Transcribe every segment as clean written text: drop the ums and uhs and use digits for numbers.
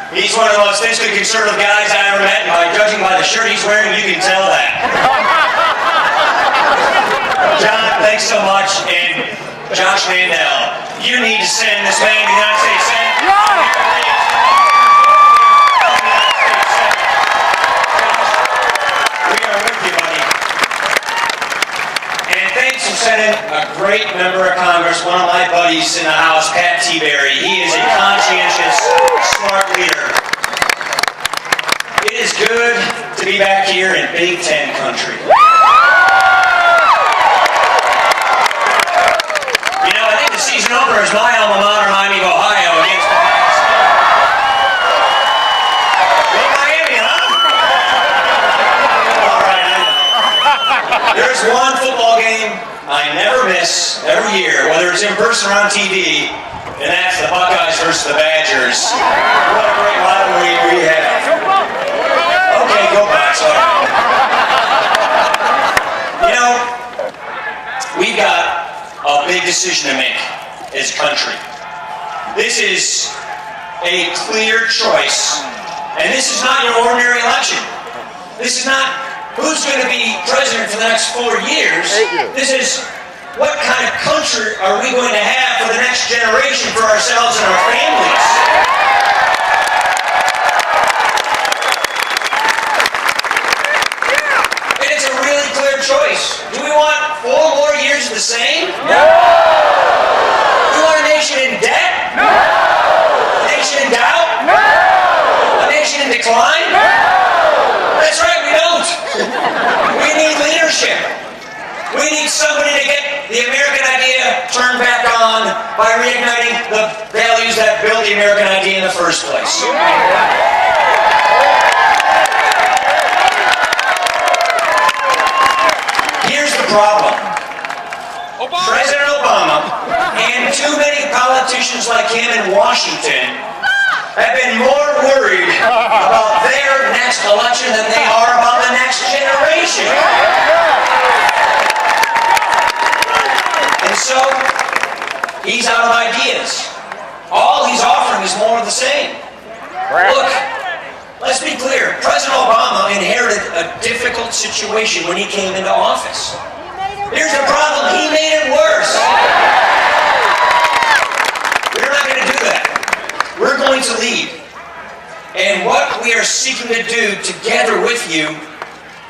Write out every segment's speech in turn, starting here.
He's one of the most fiscally conservative guys I ever met, and by judging by the shirt he's wearing, you can tell that. John, thanks so much, and Josh Mandel, you need to send this man to the United States Senate. We are with you, buddy. And thanks for sending a great member of Congress, one of my buddies in the House, Pat T-Berry. He is a conscientious, smart leader. It is good to be back here in Big Ten country. You know, I think the season opener is my alma mater, Miami, Ohio, against Ohio State. Go Miami, huh? All right, I know. There's one football game I never miss every year, whether it's in person or on TV, and that's the Buckeyes versus the Badgers. What a great rivalry we have. Okay, go back, sorry. You know, we've got a big decision to make as a country. This is a clear choice, and this is not your ordinary election. This is not who's going to be president for the next 4 years. This is what kind of country are we going to have for the next generation, for ourselves and our families. And it's a really clear choice. Do we want 4 more years of the same? No! Do we want a nation in debt? No! A nation in doubt? No! A nation in decline? No! That's right, we don't. We need leadership. We need somebody to get the American idea turned back on by reigniting the values that built the American idea in the first place. Here's the problem. President Obama and too many politicians like him in Washington have been more worried about their next election than they are about the next generation. And so, he's out of ideas. All he's offering is more of the same. Look, let's be clear. President Obama inherited a difficult situation when he came into office. Here's the problem. He made it worse. We're not going to do that. We're going to lead. And what we are seeking to do together with you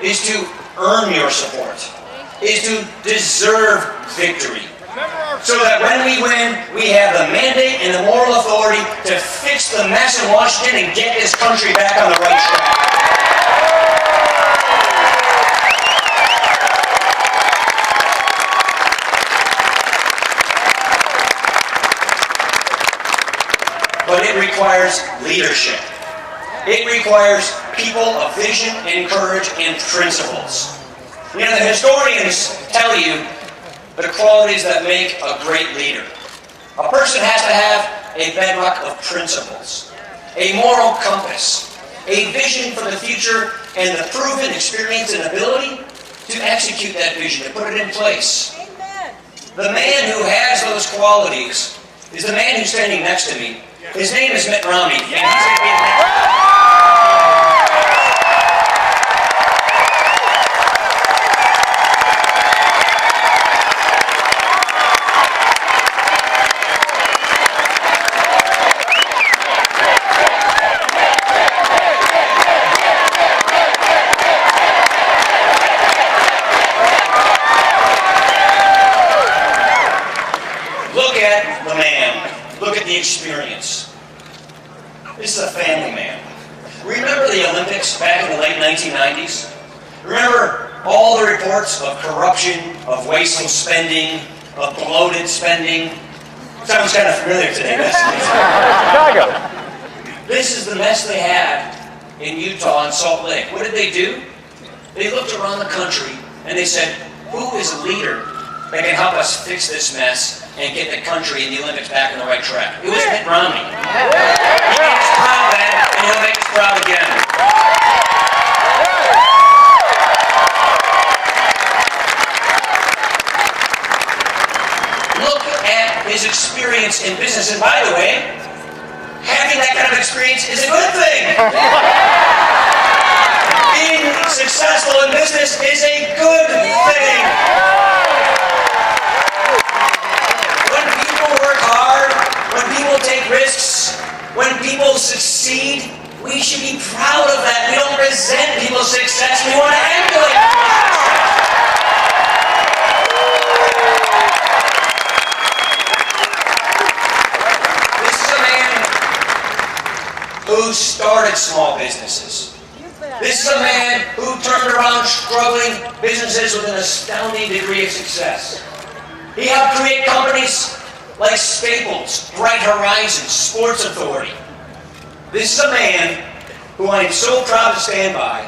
is to earn your support, is to deserve victory. So that when we win, we have the mandate and the moral authority to fix the mess in Washington and get this country back on the right track. But it requires leadership. It requires people of vision and courage and principles. You know, the historians tell you the qualities that make a great leader. A person has to have a bedrock of principles, a moral compass, a vision for the future, and the proven experience and ability to execute that vision, to put it in place. Amen. The man who has those qualities is the man who's standing next to me. His name is Mitt Romney, and he's going to be the next. Experience. This is a family man. Remember the Olympics back in the late 1990s? Remember all the reports of corruption, of wasteful spending, of bloated spending? Sounds kind of familiar today, doesn't it? Chicago. This is the mess they had in Utah and Salt Lake. What did they do? They looked around the country and they said, who is a leader that can help us fix this mess and get the country and the Olympics back on the right track? It was Mitt Romney. He made us proud then, and he'll make us proud again. Look at his experience in business, and by the way, having that kind of experience is a good good thing. Being successful in business is a good thing. When people work hard, when people take risks, when people succeed, we should be proud of that. We don't resent people's success. We want to emulate them. This is a man who started small businesses. This is a man who turned around struggling businesses with an astounding degree of success. He helped create companies like Staples, Bright Horizons, Sports Authority. This is a man who I am so proud to stand by,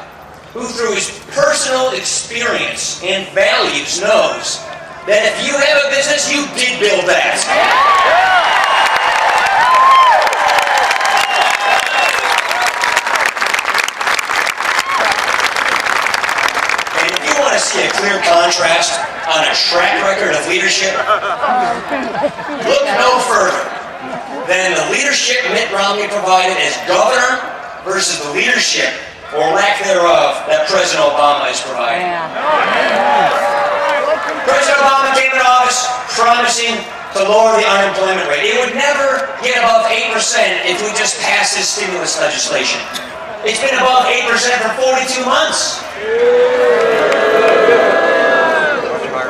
who through his personal experience and values knows that if you have a business, you did build that. And if you want to see a clear contrast on a track record of leadership, look no further than the leadership Mitt Romney provided as governor versus the leadership, or lack thereof, that President Obama is providing. President Obama came into office promising to lower the unemployment rate. It would never get above 8% if we just passed this stimulus legislation. It's been above 8% for 42 months.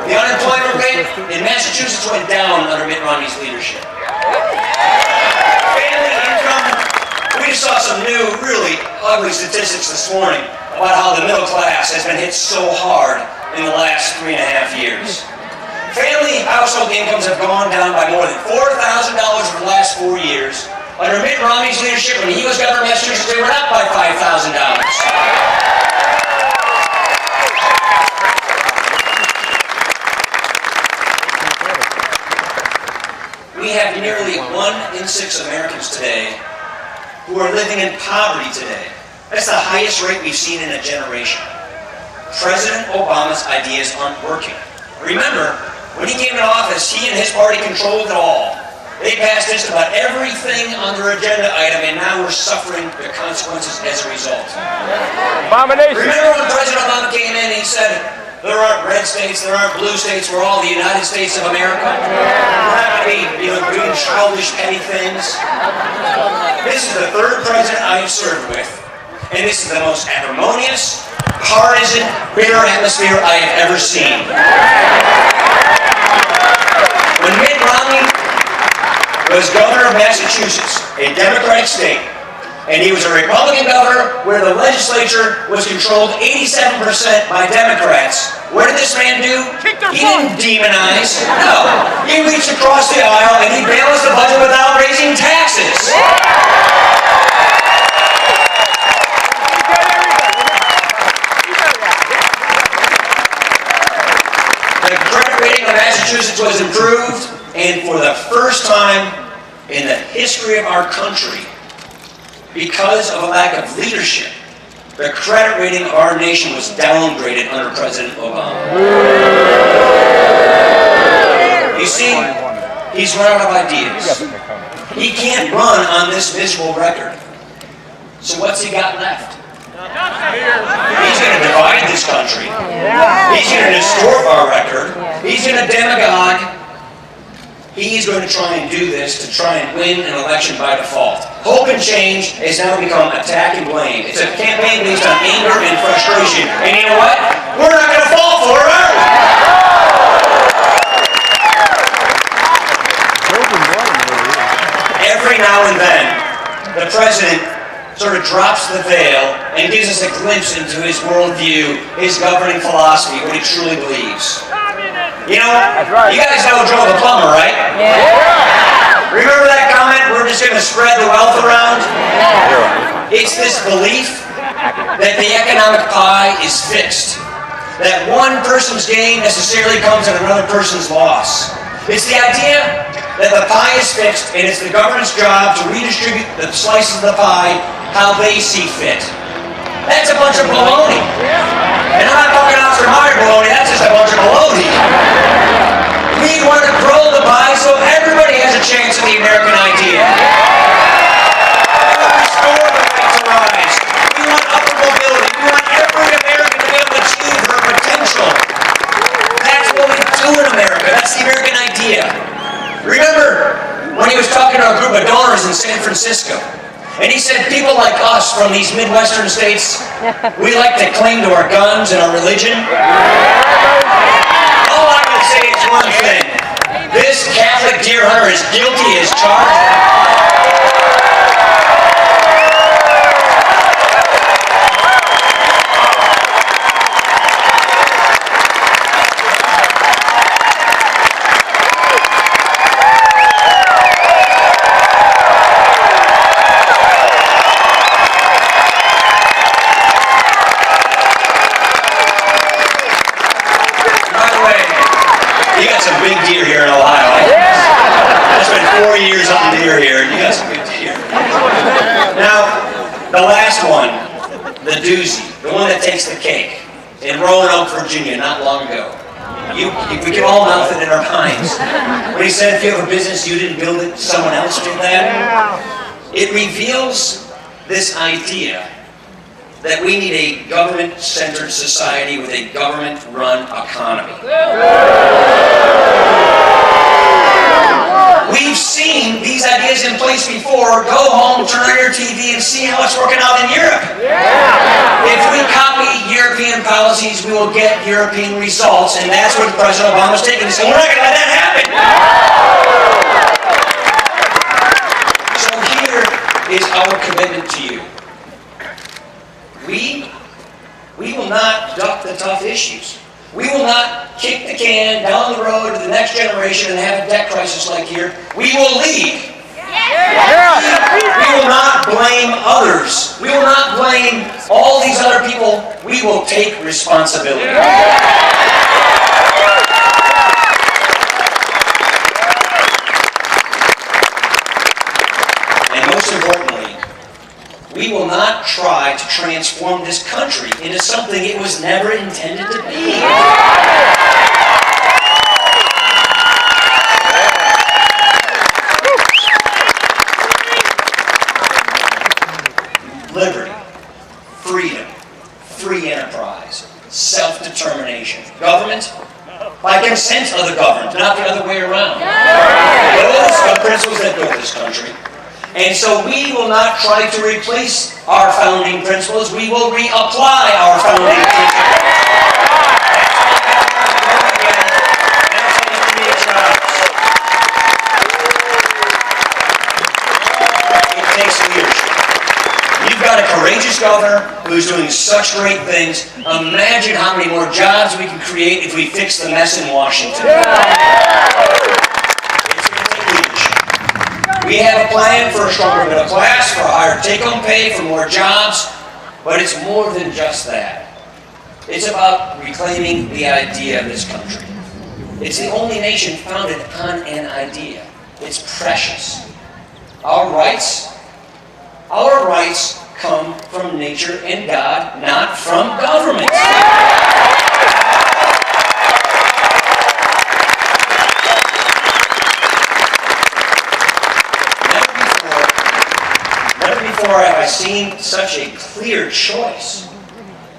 The unemployment rate in Massachusetts went down under Mitt Romney's leadership. Family income, we just saw some new, really ugly statistics this morning about how the middle class has been hit so hard in the last 3.5 years. Family household incomes have gone down by more than $4,000 over the last 4 years. Under Mitt Romney's leadership, when he was governor of Massachusetts, they were up by $5,000. We have nearly 1 in 6 Americans today who are living in poverty today. That's the highest rate we've seen in a generation. President Obama's ideas aren't working. Remember, when he came into office, he and his party controlled it all. They passed just about everything on their agenda item, and now we're suffering the consequences as a result. Abomination. Remember when President Obama came in and he said, there aren't red states, there aren't blue states, we're all the United States of America. We're not going to be doing childish, petty things. This is the third president I have served with, and this is the most acrimonious, partisan, bitter atmosphere I have ever seen. When Mitt Romney was governor of Massachusetts, a Democratic state, and he was a Republican governor where the legislature was controlled 87% by Democrats. What did this man do? He didn't demonize. No. He reached across the aisle and he balanced the budget without raising taxes. The credit rating of Massachusetts was improved, and for the first time in the history of our country, because of a lack of leadership, the credit rating of our nation was downgraded under President Obama. You see, he's run out of ideas. He can't run on this miserable record. So what's he got left? He's going to divide this country. He's going to distort our record. He's going to demagogue. He's going to try and do this to try and win an election by default. Hope and change has now become attack and blame. It's a campaign based on anger and frustration. And you know what? We're not going to fall for it, are we? Every now and then, the president sort of drops the veil and gives us a glimpse into his worldview, his governing philosophy, what he truly believes. You know, you guys know Joe the plumber, right? Yeah. Remember that comment, we're just going to spread the wealth around? It's this belief that the economic pie is fixed. That one person's gain necessarily comes at another person's loss. It's the idea that the pie is fixed and it's the government's job to redistribute the slices of the pie how they see fit. That's a bunch of baloney. And I'm not talking Oscar-Mayer baloney, that's just a bunch of baloney. We want to grow the pie so everybody has a chance at the American idea. Restore the right Francisco. And he said, people like us from these Midwestern states, we like to cling to our guns and our religion. All I would say is one thing. This Catholic deer hunter is guilty as charged. You got some big deer here in Ohio. I spent 4 years on deer here, and you got some good deer. Now, the last one, the doozy, the one that takes the cake, in Roanoke, Virginia, not long ago. We can all mouth it in our minds. When he said, if you have a business, you didn't build it, someone else did that. It reveals this idea that we need a government-centered society with a government-run economy. We've seen these ideas in place before. Go home, turn on your TV, and see how it's working out in Europe. If we copy European policies, we will get European results, and that's what President Obama's taking. He's saying, we're not going to let that happen. So here is our commitment to you. We will not duck the tough issues. We will not kick the can down the road to the next generation and have a debt crisis like here. We will lead. We will not blame others. We will not blame all these other people. We will take responsibility. And most importantly, we will not try to transform this country into something it was never intended to be. Liberty, freedom, free enterprise, self-determination. Government, by consent of the governed, not the other way around. Those are the principles that built this country. And so we will not try to replace our founding principles. We will reapply our founding principles. It takes leadership. You've got a courageous governor who's doing such great things. Imagine how many more jobs we can create if we fix the mess in Washington. We have a plan for a stronger middle class, for a higher take-home pay, for more jobs, but it's more than just that. It's about reclaiming the idea of this country. It's the only nation founded on an idea. It's precious. Our rights come from nature and God, not from government. Never have I seen such a clear choice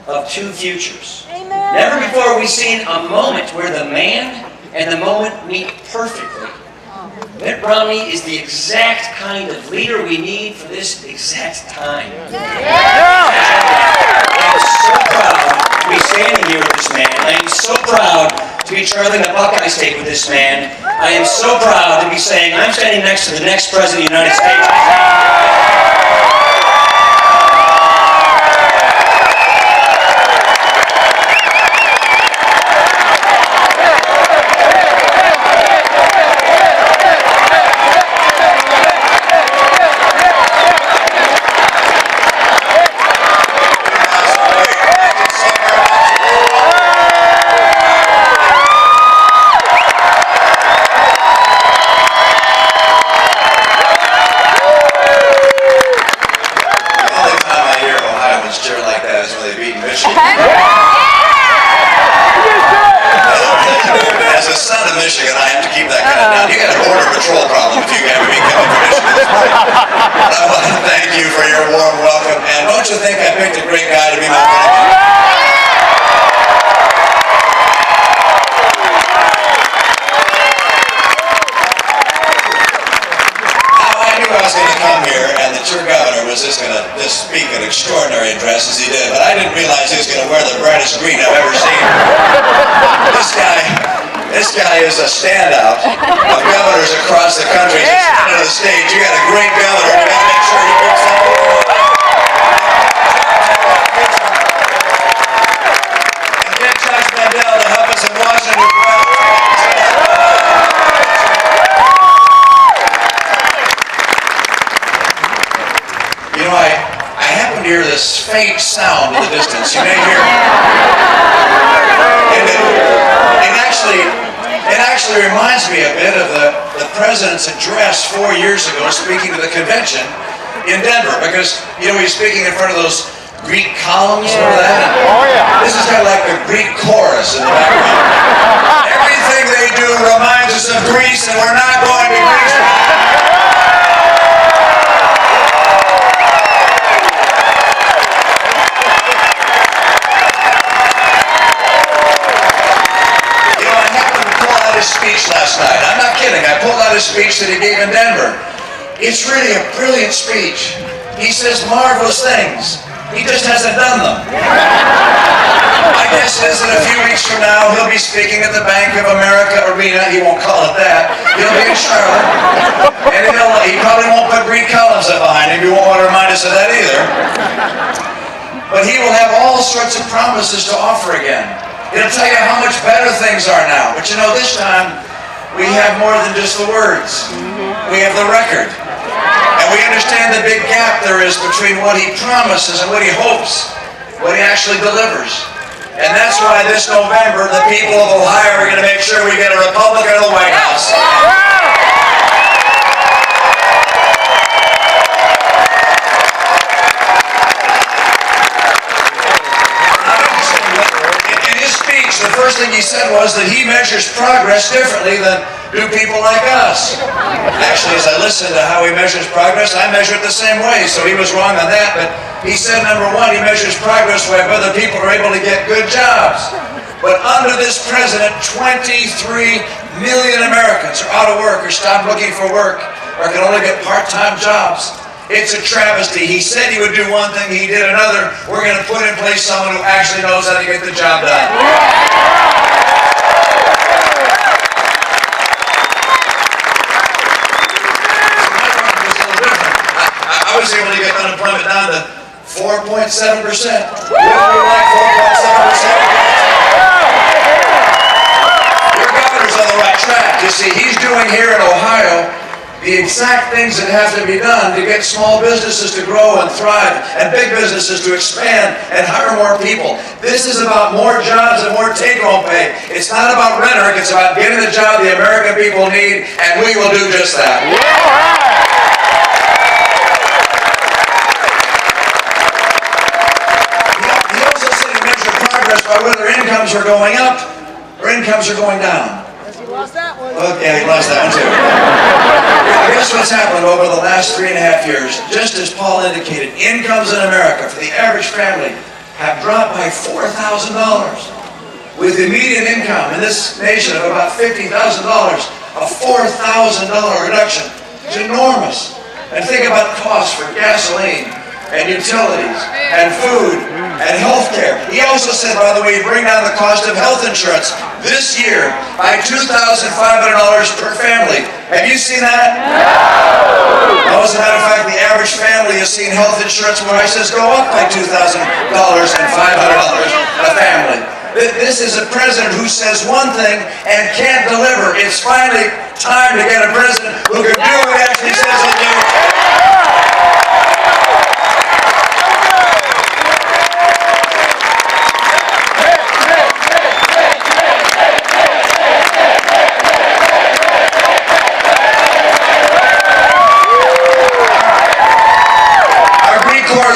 of two futures. Amen. Never before have we seen a moment where the man and the moment meet perfectly. Mitt Romney is the exact kind of leader we need for this exact time. I am so proud to be standing here with this man. I am so proud to be traveling the Buckeye State with this man. I am so proud to be saying I'm standing next to the next President of the United States. As a son of Michigan, I have to keep that kind of down. You got a border patrol problem if you got me coming from Michigan this morning. But I want to thank you for your warm welcome. And don't you think I picked a great guy to be my running mate? Now, I knew I was going to come here, to just speak an extraordinary address as he did, but I didn't realize he was going to wear the brightest green I've ever seen. This guy is a standout of governors across the country. He's coming to the stage. You got a great governor. You got to make sure he works out. And get Judge Mandel to help us in Washington. You know, I happen to hear this faint sound in the distance. You may hear it actually reminds me a bit of the president's address 4 years ago speaking to the convention in Denver, because, you know, he's speaking in front of those Greek columns, remember that? Oh, yeah. This is kind of like the Greek chorus in the background. Everything they do reminds us of Greece, and we're not going to Greece. Speech last night. I'm not kidding. I pulled out his speech that he gave in Denver. It's really a brilliant speech. He says marvelous things. He just hasn't done them. My guess is that a few weeks from now he'll be speaking at the Bank of America Arena. He won't call it that. He'll be in Charlotte. And he probably won't put Greek columns up behind him. He won't want to remind us of that either. But he will have all sorts of promises to offer again. It'll tell you how much better things are now. But you know, this time, we have more than just the words. We have the record. And we understand the big gap there is between what he promises and what he hopes, what he actually delivers. And that's why this November, the people of Ohio are going to make sure we get a Republican in the White House. The first thing he said was that he measures progress differently than do people like us. Actually, as I listened to how he measures progress, I measure it the same way, so he was wrong on that. But he said, number one, he measures progress by whether people are able to get good jobs. But under this president, 23 million Americans are out of work or stopped looking for work or can only get part-time jobs. It's a travesty. He said he would do one thing, he did another. We're going to put in place someone who actually knows how to get the job done. I was able to get unemployment down to 4.7%. Wouldn't we like 4.7%? Your governor's on the right track. You see, he's doing here in Ohio the exact things that have to be done to get small businesses to grow and thrive and big businesses to expand and hire more people. This is about more jobs and more take-home pay. It's not about rhetoric. It's about getting the job the American people need, and we will do just that. He also said he measured progress by whether incomes are going up or incomes are going down. Lost that one. Okay, he lost that one too. I guess what's happened over the last 3.5 years, just as Paul indicated, incomes in America for the average family have dropped by $4,000. With the median income in this nation of about $50,000, a $4,000 reduction is enormous. And think about costs for gasoline and utilities and food and health care. He also said, by the way, he'd bring down the cost of health insurance this year by $2,500 per family. Have you seen that? No! As a matter of fact, the average family has seen health insurance prices go up by $2,000 and $500 a family. This is a president who says one thing and can't deliver. It's finally time to get a president who can do what he actually says he'll do.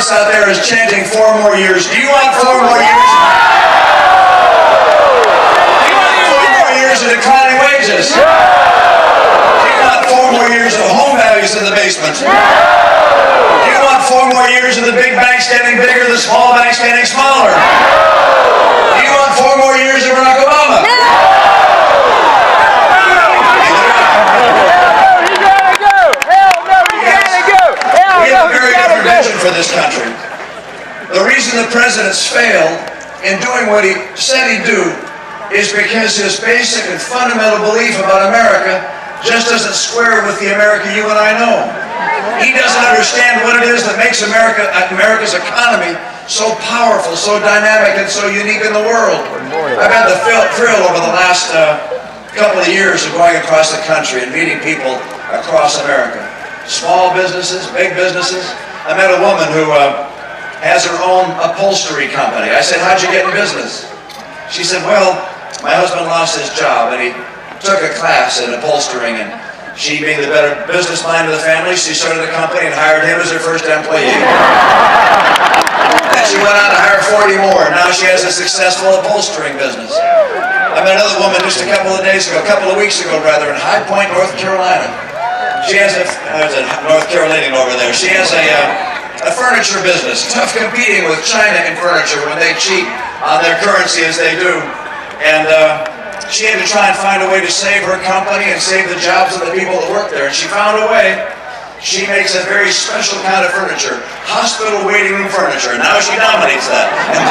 Out there is chanting 4 more years. Do you want 4 more years? Do you want 4 more years of declining wages? Do you want 4 more years of home values in the basement? Do you want 4 more years of the big banks getting bigger, the small banks getting smaller? Do you want 4 more years of Barack Obama? We have a very different vision for this country. The reason the president's failed in doing what he said he'd do is because his basic and fundamental belief about America just doesn't square with the America you and I know. He doesn't understand what it is that makes America's economy so powerful, so dynamic, and so unique in the world. I've had the thrill over the last couple of years of going across the country and meeting people across America. Small businesses, big businesses. I met a woman who has her own upholstery company. I said, "How'd you get in business?" She said, "Well, my husband lost his job and he took a class in upholstering, and she, being the better business mind of the family, she started a company and hired him as her first employee. Then she went on to hire 40 more, and now she has a successful upholstering business." I met another woman just a couple of weeks ago, in High Point, North Carolina. She has North Carolinian over there. She has a furniture business, tough competing with China in furniture when they cheat on their currency as they do. And she had to try and find a way to save her company and save the jobs of the people that work there. And she found a way. She makes a very special kind of furniture, hospital waiting room furniture. And now she dominates that. And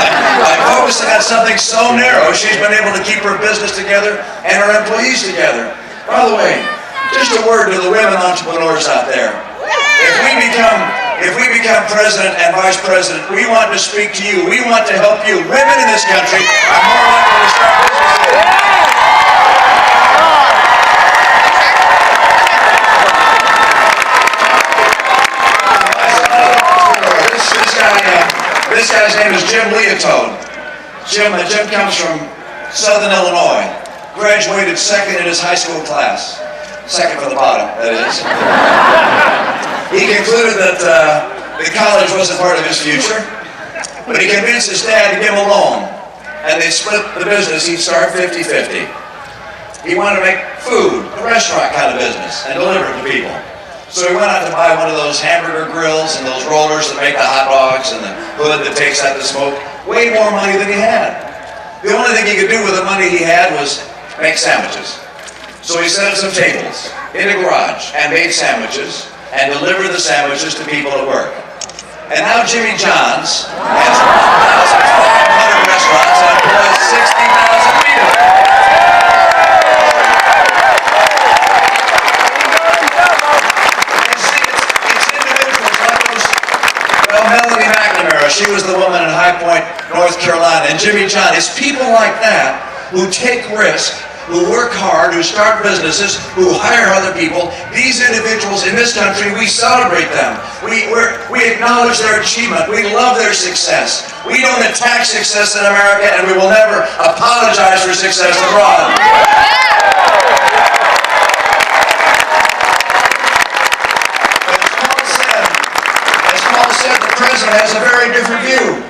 by focusing on something so narrow, she's been able to keep her business together and her employees together. By the way, just a word to the women entrepreneurs out there. If we become president and vice president, we want to speak to you. We want to help you. Women in this country are more likely to start businesses. This guy's name is Jim Leotode. Jim comes from Southern Illinois. Graduated second in his high school class. Second from the bottom, that is. He concluded that the college wasn't part of his future, but he convinced his dad to give him a loan, and they split the business. He'd start 50-50. He wanted to make food, a restaurant kind of business, and deliver it to people. So he went out to buy one of those hamburger grills and those rollers that make the hot dogs and the hood that takes out the smoke. Way more money than he had. The only thing he could do with the money he had was make sandwiches. So he set up some tables in a garage and made sandwiches and delivered the sandwiches to people at work. And now Jimmy John's has 1,500 restaurants and employs 60,000 people. She was the woman in High Point, North Carolina, and Jimmy John. It's people like that who take risk, who work hard, who start businesses, who hire other people. These individuals in this country, we celebrate them. We acknowledge their achievement. We love their success. We don't attack success in America, and we will never apologize for success abroad. The president has a very different view.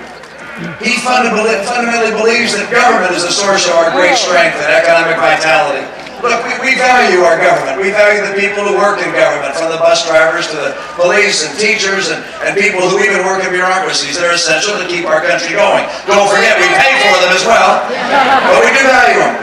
He fundamentally believes that government is the source of our great strength and economic vitality. Look, we value our government. We value the people who work in government, from the bus drivers to the police and teachers and people who even work in bureaucracies. They're essential to keep our country going. Don't forget, we pay for them as well, but we do value them.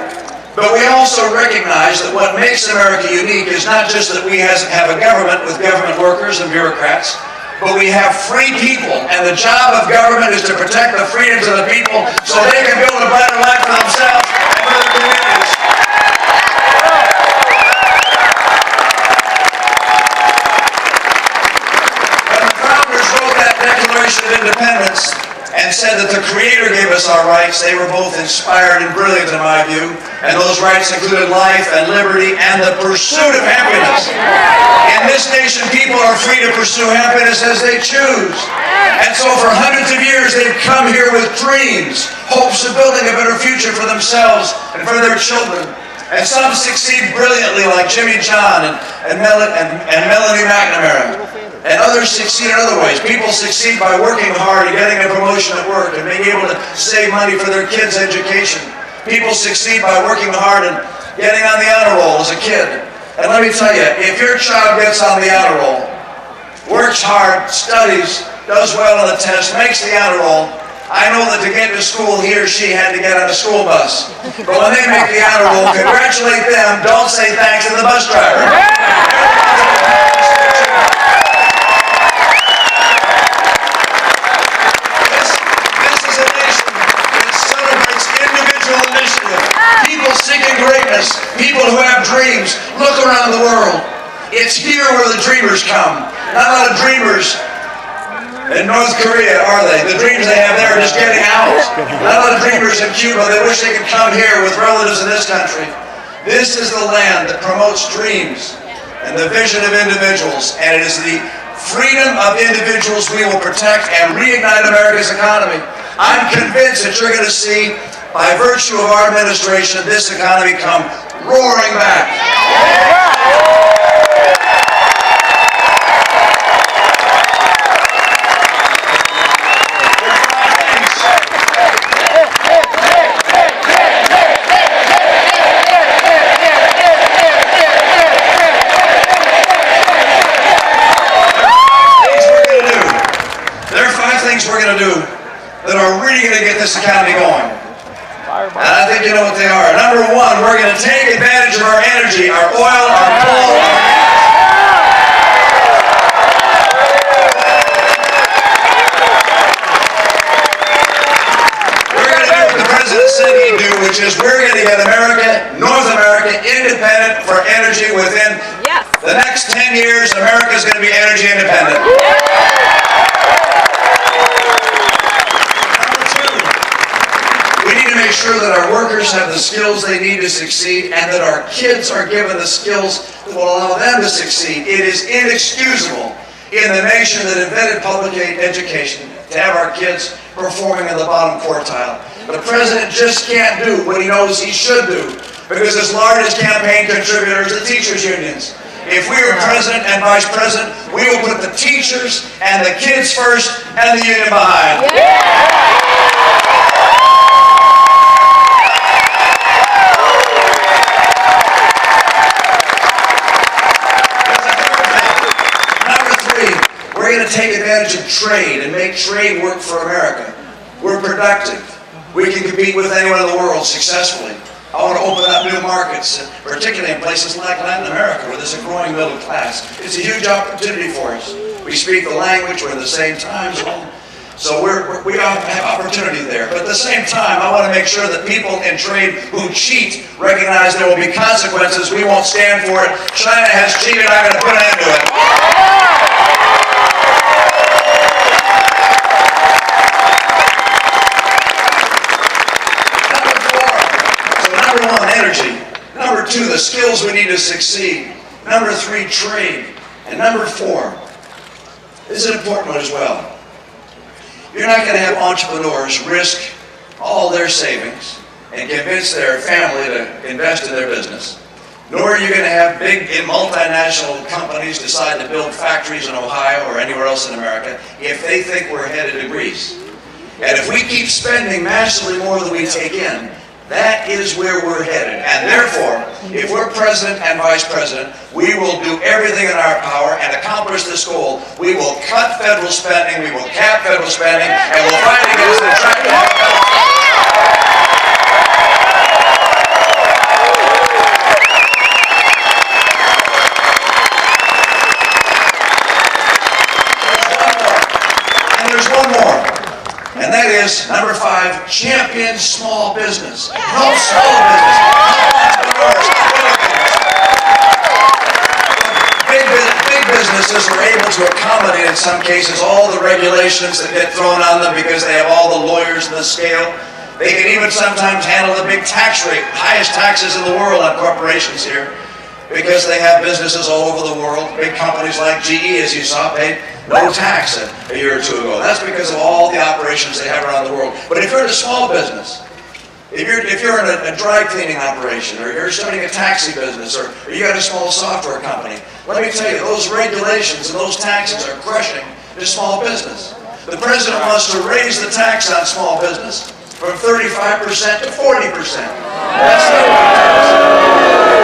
But we also recognize that what makes America unique is not just that we have a government with government workers and bureaucrats, but we have free people, and the job of government is to protect the freedoms of the people so they can build a better life for themselves and for their communities. When the founders wrote that Declaration of Independence and said that the Creator gave us our rights, they were both inspired and brilliant in my view, and those rights included life and liberty and the pursuit of happiness. In this nation, people are free to pursue happiness as they choose. And so for hundreds of years, they've come here with dreams, hopes of building a better future for themselves and for their children. And some succeed brilliantly, like Jimmy John and Melanie McNamara. And others succeed in other ways. People succeed by working hard and getting a promotion at work and being able to save money for their kids' education. People succeed by working hard and getting on the honor roll as a kid. And let me tell you, if your child gets on the honor roll, works hard, studies, does well on the test, makes the honor roll, I know that to get to school, he or she had to get on a school bus. But when they make the honor roll, congratulate them. Don't say thanks to the bus driver. It's here where the dreamers come. Not a lot of dreamers in North Korea, are they? The dreams they have there are just getting out. Not a lot of dreamers in Cuba. They wish they could come here with relatives in this country. This is the land that promotes dreams and the vision of individuals, and it is the freedom of individuals we will protect and reignite America's economy. I'm convinced that you're going to see, by virtue of our administration, this economy come roaring back. We're going to do that are really going to get this economy going. And I think you know what they are. Number one, we're going to take advantage of our energy, our oil, our coal. We're going to do what the President said he'd do, which is we're going to get America, North America, independent for energy within the next 10 years. America is going to be energy independent. Make sure that our workers have the skills they need to succeed and that our kids are given the skills that will allow them to succeed. It is inexcusable in the nation that invented public education to have our kids performing in the bottom quartile. The president just can't do what he knows he should do because his largest campaign contributor is the teachers' unions. If we were president and vice president, we will put the teachers and the kids first and the union behind. We're going to take advantage of trade and make trade work for America. We're productive. We can compete with anyone in the world successfully. I want to open up new markets, particularly in places like Latin America where there's a growing middle class. It's a huge opportunity for us. We speak the language, we're in the same time zone, so we have opportunity there. But at the same time, I want to make sure that people in trade who cheat recognize there will be consequences. We won't stand for it. China has cheated. I'm going to put an end to it. Energy. Number two, the skills we need to succeed. Number three, trade. And number four, this is an important one as well. You're not going to have entrepreneurs risk all their savings and convince their family to invest in their business. Nor are you going to have big multinational companies decide to build factories in Ohio or anywhere else in America if they think we're headed to Greece. And if we keep spending massively more than we take in, that is where we're headed. And therefore, if we're president and vice president, we will do everything in our power and accomplish this goal. We will cut federal spending, we will cap federal spending, and we'll fight against the attractive number five, champion small business. Help small business. Big businesses are able to accommodate, in some cases, all the regulations that get thrown on them because they have all the lawyers and the scale. They can even sometimes handle the big tax rate, highest taxes in the world on corporations here, because they have businesses all over the world. Big companies like GE, as you saw, paid no tax a year or two ago. That's because of all the operations they have around the world. But if you're in a small business, if you're in a dry cleaning operation, or you're starting a taxi business, or you got a small software company, let me tell you, those regulations and those taxes are crushing the small business. The president wants to raise the tax on small business from 35% to 40%. That's not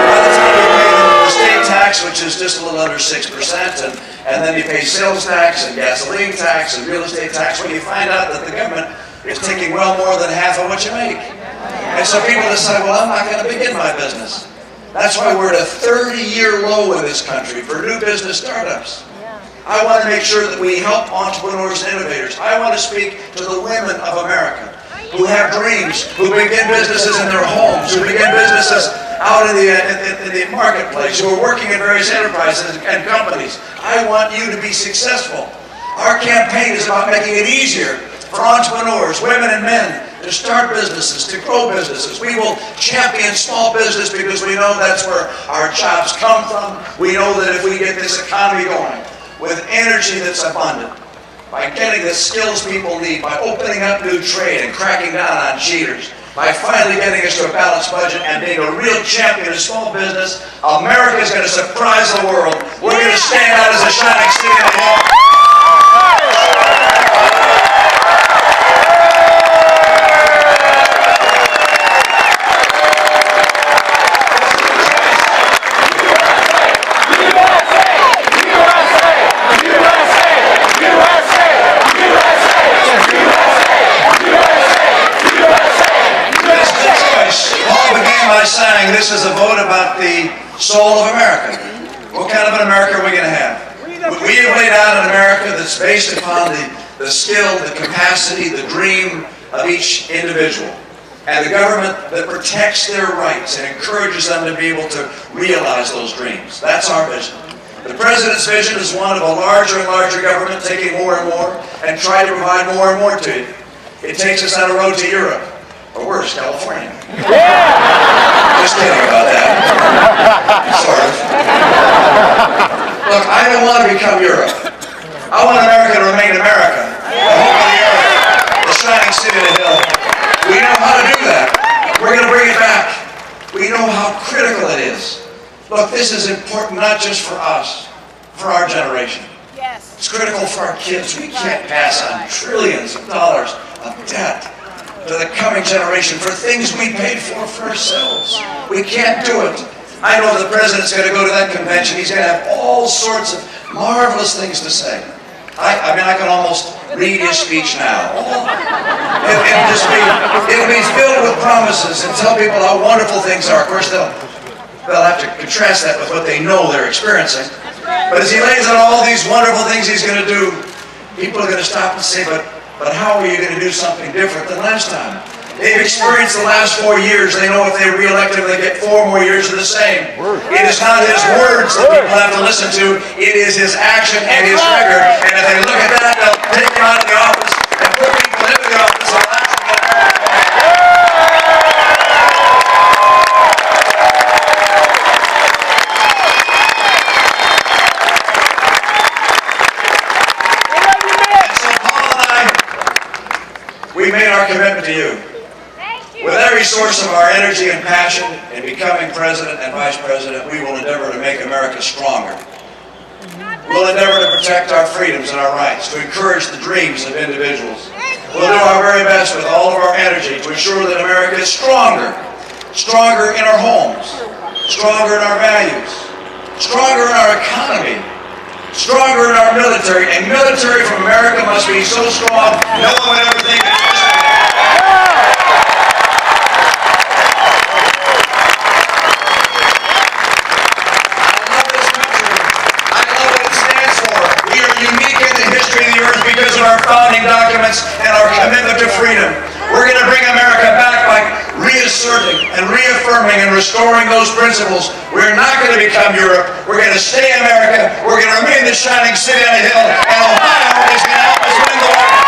by the time you pay the state tax, which is just a little under 6%, and then you pay sales tax and gasoline tax and real estate tax, when you find out that the government is taking well more than half of what you make. And so people decide, well, I'm not going to begin my business. That's why we're at a 30-year low in this country for new business startups. I want to make sure that we help entrepreneurs and innovators. I want to speak to the women of America who have dreams, who begin businesses in their homes, who begin businesses out in the marketplace who are working in various enterprises and companies. I want you to be successful. Our campaign is about making it easier for entrepreneurs, women and men, to start businesses, to grow businesses. We will champion small business because we know that's where our jobs come from. We know that if we get this economy going with energy that's abundant, by getting the skills people need, by opening up new trade and cracking down on cheaters, by finally getting us to a balanced budget and being a real champion of small business, America is going to surprise the world. We're going to stand out as a shining city in the hill. I sang, this is a vote about the soul of America. What kind of an America are we going to have? We have laid out an America that's based upon the skill, the capacity, the dream of each individual. And the government that protects their rights and encourages them to be able to realize those dreams. That's our vision. The President's vision is one of a larger and larger government taking more and more and trying to provide more and more to you. It takes us on a road to Europe. Or worse, California. Just kidding about that. Sort of. Look, I don't want to become Europe. I want America to remain America. The home of the earth. The shining city of the hill. We know how to do that. We're going to bring it back. We know how critical it is. Look, this is important not just for us, for our generation. Yes. It's critical for our kids. We can't pass on trillions of dollars of debt to the coming generation for things we paid for ourselves. We can't do it. I know the President's going to go to that convention. He's going to have all sorts of marvelous things to say. I mean, I can almost read his speech now. It'll be filled with promises and tell people how wonderful things are. Of course, they'll have to contrast that with what they know they're experiencing. But as he lays out all these wonderful things he's going to do, people are going to stop and say, but how are you going to do something different than last time? They've experienced the last 4 years. They know if they re-elect him, they get 4 more years of the same. It is not his words that people have to listen to. It is his action and his record. And if they look at that, they'll take him out of the office and put people into the office and allow him to get America. We made our commitment to you. With every source of our energy and passion in becoming President and Vice President, we will endeavor to make America stronger. We'll endeavor to protect our freedoms and our rights, to encourage the dreams of individuals. We'll do our very best with all of our energy to ensure that America is stronger. Stronger in our homes, stronger in our values, stronger in our economy, stronger in our military. A military from America must be so strong, no one would ever think it's just because of our founding documents and our commitment to freedom. We're going to bring America back by reasserting and reaffirming and restoring those principles. We're not going to become Europe. We're going to stay America. We're going to remain the shining city on a hill. And Ohio is going to help us win the war.